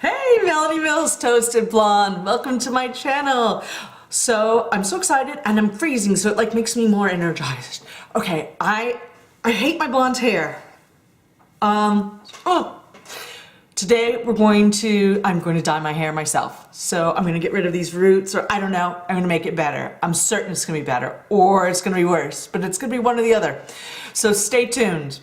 Hey, Melanie Mills, Toasted Blonde. Welcome to my channel. So I'm so excited and I'm freezing, so it like makes me more energized. Okay, I hate my blonde hair. Today I'm going to dye my hair myself. So I'm gonna get rid of these roots, or I don't know, I'm gonna make it better. I'm certain it's gonna be better, or it's gonna be worse, but it's gonna be one or the other. So stay tuned.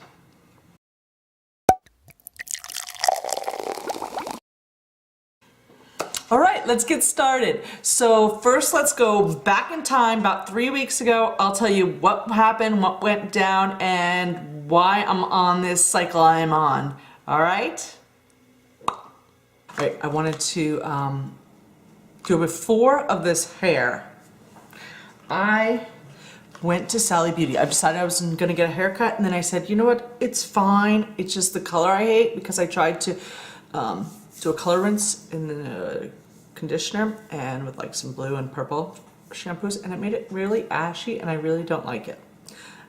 All right, let's get started. So first, let's go back in time about 3 weeks ago. I'll tell you what happened, what went down, and why I'm on this cycle I am on. All right? All right, I wanted to do before of this hair. I went to Sally Beauty. I decided I was gonna get a haircut, and then I said, you know what, it's fine. It's just the color I hate, because I tried to do a color rinse in the conditioner and with like some blue and purple shampoos, and it made it really ashy, and I really don't like it.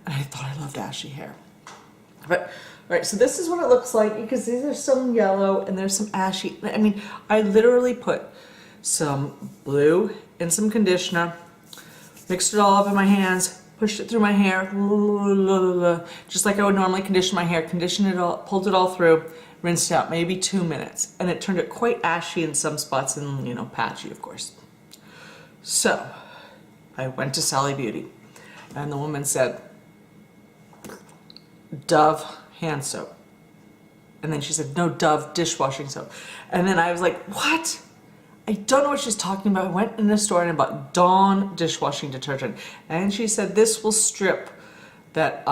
And I thought I loved ashy hair. But, all right, so this is what it looks like, because these are some yellow and there's some ashy. I mean, I literally put some blue in some conditioner, mixed it all up in my hands, pushed it through my hair, just like I would normally condition my hair, conditioned it all, pulled it all through, rinsed it out, maybe 2 minutes, and it turned it quite ashy in some spots and, you know, patchy, of course. So I went to Sally Beauty, and the woman said, Dove hand soap. And then she said, no, Dove dishwashing soap. And then I was like, what? I don't know what she's talking about. I went in the store and I bought Dawn dishwashing detergent. And she said, this will strip that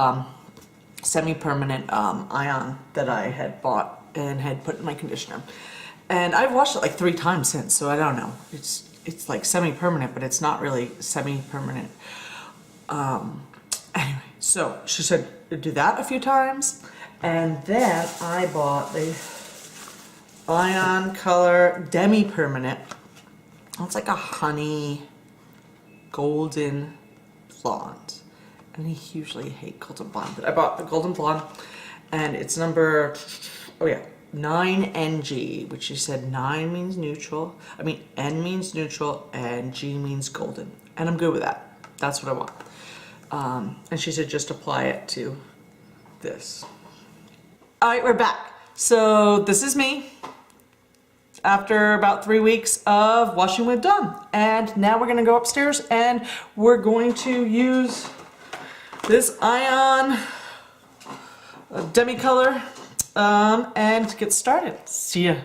semi-permanent ion that I had bought and had put in my conditioner. And I've washed it like 3 times since, so I don't know. It's like semi-permanent, but it's not really semi-permanent. Anyway, so she said do that a few times, and then I bought the Ion Color Demi-Permanent. It's like a honey golden blonde. And I usually hate golden blonde, but I bought the golden blonde, and it's number, 9NG, which she said 9 means neutral. I mean, N means neutral, and G means golden. And I'm good with that. That's what I want. And she said just apply it to this. All right, we're back. So this is me after about 3 weeks of washing with Dawn. And now we're gonna go upstairs and we're going to use this Ion Demi-Color and get started. See ya.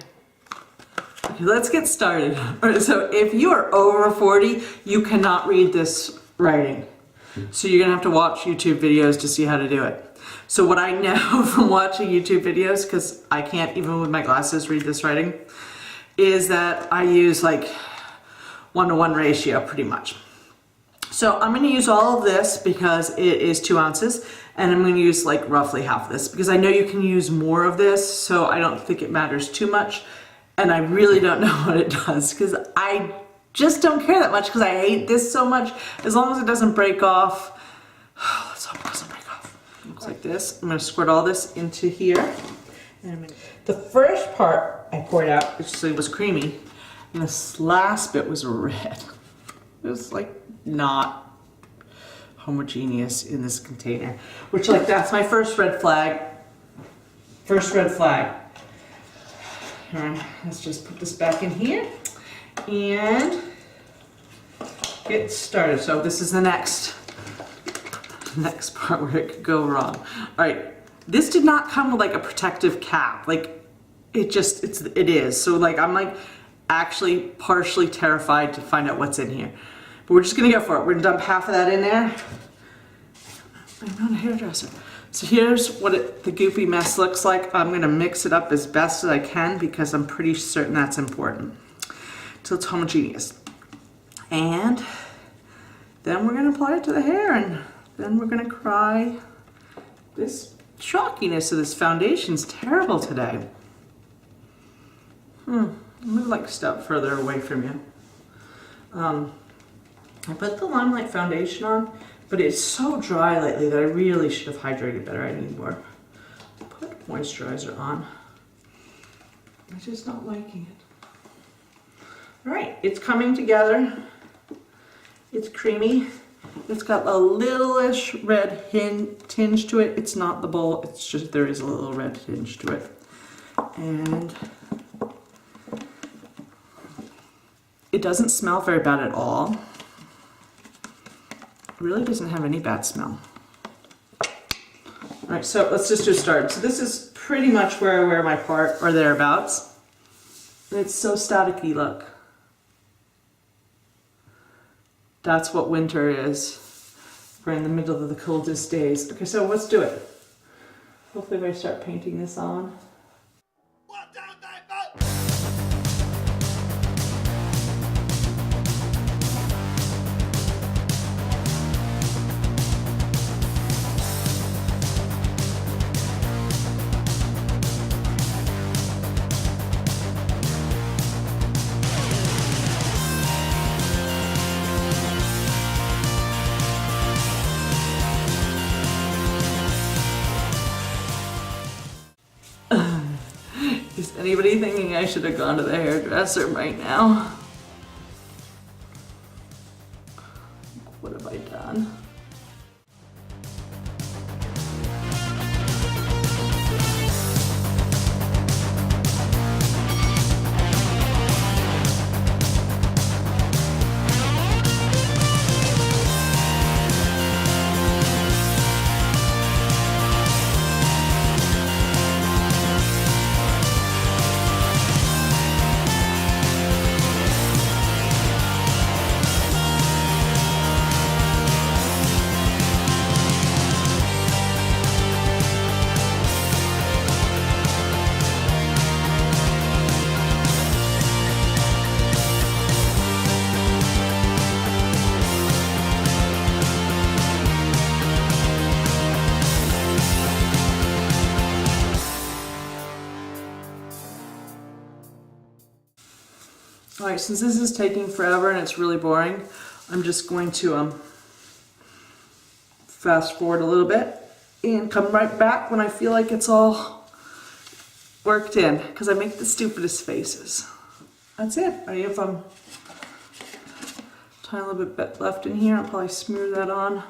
Let's get started. All right, so if you are over 40, you cannot read this writing. So you're gonna have to watch YouTube videos to see how to do it. So what I know from watching YouTube videos, because I can't even with my glasses read this writing, is that I use like 1-to-1 ratio pretty much. So I'm going to use all of this because it is 2 ounces, and I'm going to use like roughly half this because I know you can use more of this, so I don't think it matters too much, and I really don't know what it does because I just don't care that much because I hate this so much. As long as it doesn't break off, let's hope it doesn't break off. It looks like this. I'm going to squirt all this into here. And the first part I poured out, which was creamy, and this last bit was red. It was like not homogeneous in this container, which like that's my first red flag. First red flag. All right, let's just put this back in here and get started. So this is the next part where it could go wrong. All right, this did not come with like a protective cap. Like it is. So like I'm like actually partially terrified to find out what's in here. But we're just gonna go for it. We're gonna dump half of that in there. I'm not a hairdresser. So here's what the goopy mess looks like. I'm gonna mix it up as best as I can because I'm pretty certain that's important. Till it's homogeneous. And then we're gonna apply it to the hair, and then we're gonna cry. This chalkiness of this foundation's terrible today. I'm gonna like step further away from you. I put the Limelight foundation on, but it's so dry lately that I really should have hydrated better. I need more. Put moisturizer on. I'm just not liking it. All right, it's coming together. It's creamy. It's got a little-ish red tinge to it. It's not the bowl, it's just there is a little red tinge to it. And it doesn't smell very bad at all. It really doesn't have any bad smell. All right, so let's just do a start. So this is pretty much where I wear my part, or thereabouts. And it's so staticky, look. That's what winter is. We're in the middle of the coldest days. Okay, so let's do it. Hopefully if I start painting this on. Is anybody thinking I should have gone to the hairdresser right now? What have I done? All right, since this is taking forever and it's really boring, I'm just going to fast forward a little bit and come right back when I feel like it's all worked in, because I make the stupidest faces. That's it. I have tiny little bit left in here. I'll probably smear that on.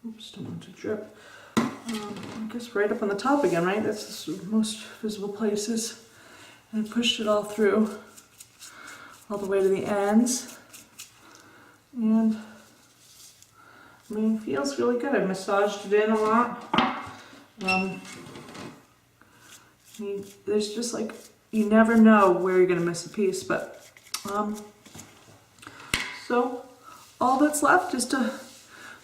Oops, don't want to drip. I guess right up on the top again, right? That's the most visible places. And I pushed it all through, all the way to the ends. And I mean, it feels really good. I massaged it in a lot. I mean, there's just like, you never know where you're gonna miss a piece, but so all that's left is to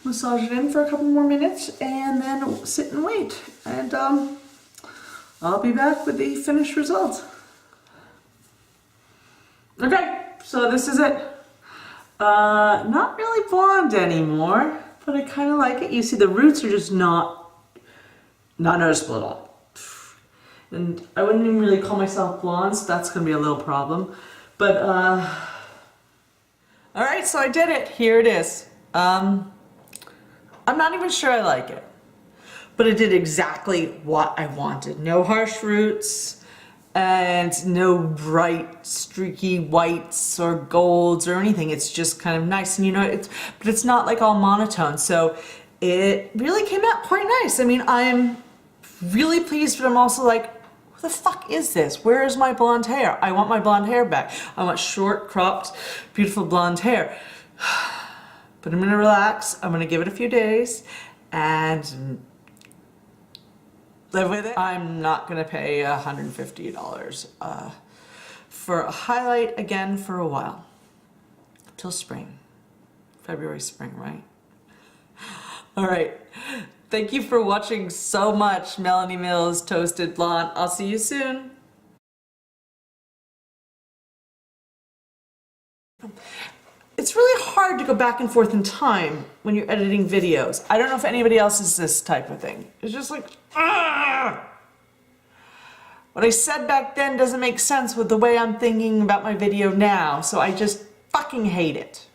massage it in for a couple more minutes and then sit and wait. And I'll be back with the finished result. Okay, so this is it. Not really blonde anymore, but I kind of like it. You see the roots are just not noticeable at all. And I wouldn't even really call myself blonde, so that's gonna be a little problem. But all right, so I did it. Here it is. I'm not even sure I like it, but it did exactly what I wanted. No harsh roots and no bright streaky whites or golds or anything. It's just kind of nice, and you know, but it's not like all monotone, so it really came out quite nice. I mean, I'm really pleased, but I'm also like, what the fuck is this? Where is my blonde hair? I want my blonde hair back. I want short, cropped, beautiful blonde hair. But I'm gonna relax. I'm gonna give it a few days and live with it. I'm not gonna pay $150 for a highlight again for a while. Till spring. February, spring, right? All right. Thank you for watching so much, Melanie Mills Toasted Blonde. I'll see you soon. It's really hard to go back and forth in time when you're editing videos. I don't know if anybody else is this type of thing. It's just like, ah! What I said back then doesn't make sense with the way I'm thinking about my video now, so I just fucking hate it.